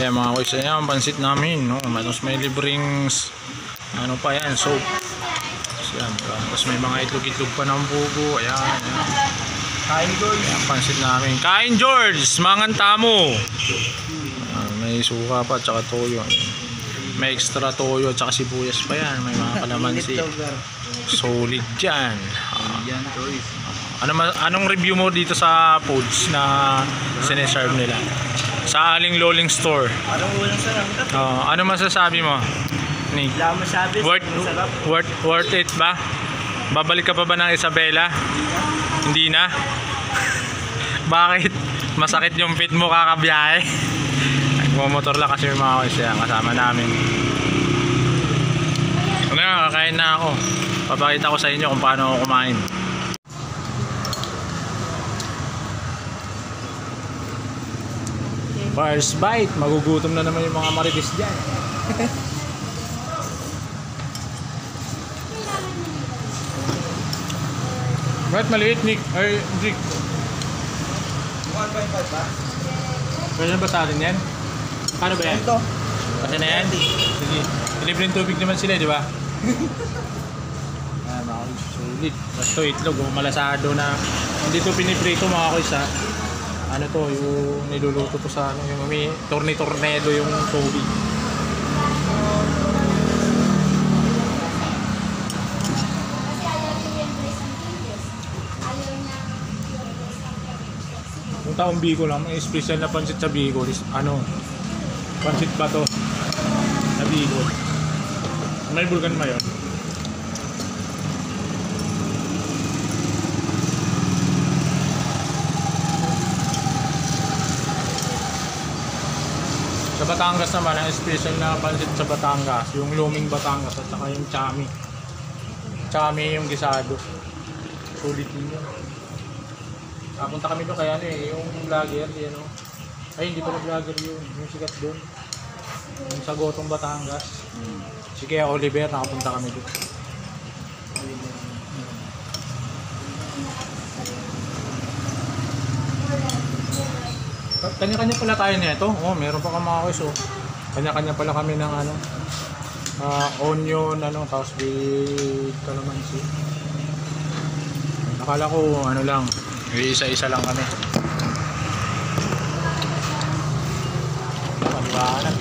Kaya mga kuys, ayan, pansit namin, no? Tapos may libreng, ano pa yan, soap. Tapos may mga itlog-itlog pa ng bubo. Ayan, ayan. Kain George. Ayan, pansit namin. Kain George! Mangan tamo! May suka pa, tsaka toyo. Ayan. May extra toyo, tsaka sibuyas pa yan. May mga kalamansi. Solid dyan. Yan George. Anong review mo dito sa foods na sineserve nila? Sa Aling Loling Store. Anong ulang sarap? Ano masasabi mo, Nick? Wala masabi. Worth it ba? Babalik ka pa ba ng Isabela? Hindi na? Bakit? Masakit yung feet mo kakabiyahe? Nagmumotor lang kasi yung mga kuys yan kasama namin. Ano, kakain na ako. Papakita ko sa inyo kung paano ako kumain. First bite, magugutom na naman yung mga marites dyan. Right, maliit, Nick. Ay, Nick. 1.5 ba? Pwede ba sa atin yan? Paano ba yan? Ito. Kasi na yan? Sige. Libreng tubig naman sila, di ba? Ayan, mga kuys. Solid. Basta itlog, malasado na. Hindi ito piniprito, mga kuys, ha. Ano to, yung niluluto to sa ano, yung may tornedo yung tubig. Yung taong Bicol lang, may special na pansit sa Bicol is ano, pansit ba to sa Bicol? May bulkan ba yun? Sa Batangas naman, ang special na pansit sa Batangas, yung luming Batangas at saka yung chami. Chami yung gisado. Sulit din yun. Punta kami doon kaya ano eh, yung vlogger, yan o. Ay, hindi pala vlogger yun, yung sikat doon. Yung sa Gotong Batangas. Si Kaya Oliver, nakapunta kami doon. Kanya-kanya pala tayo nito. Oh, meron pa kang mga kuys, oh. Kanya-kanya pala kami ng ano, onion, ano, tapos with calamansi. Nakala ko ano lang, isa-isa lang kami. Maliwanag.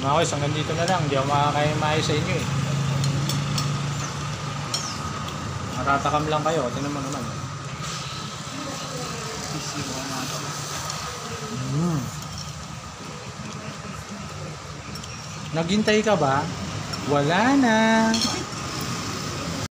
Mga kuys, hanggang dito na lang. Hindi ako makakaya sa inyo eh. Matatakam lang kayo. Tingnan mo naman. Naghintay ka ba? Wala na.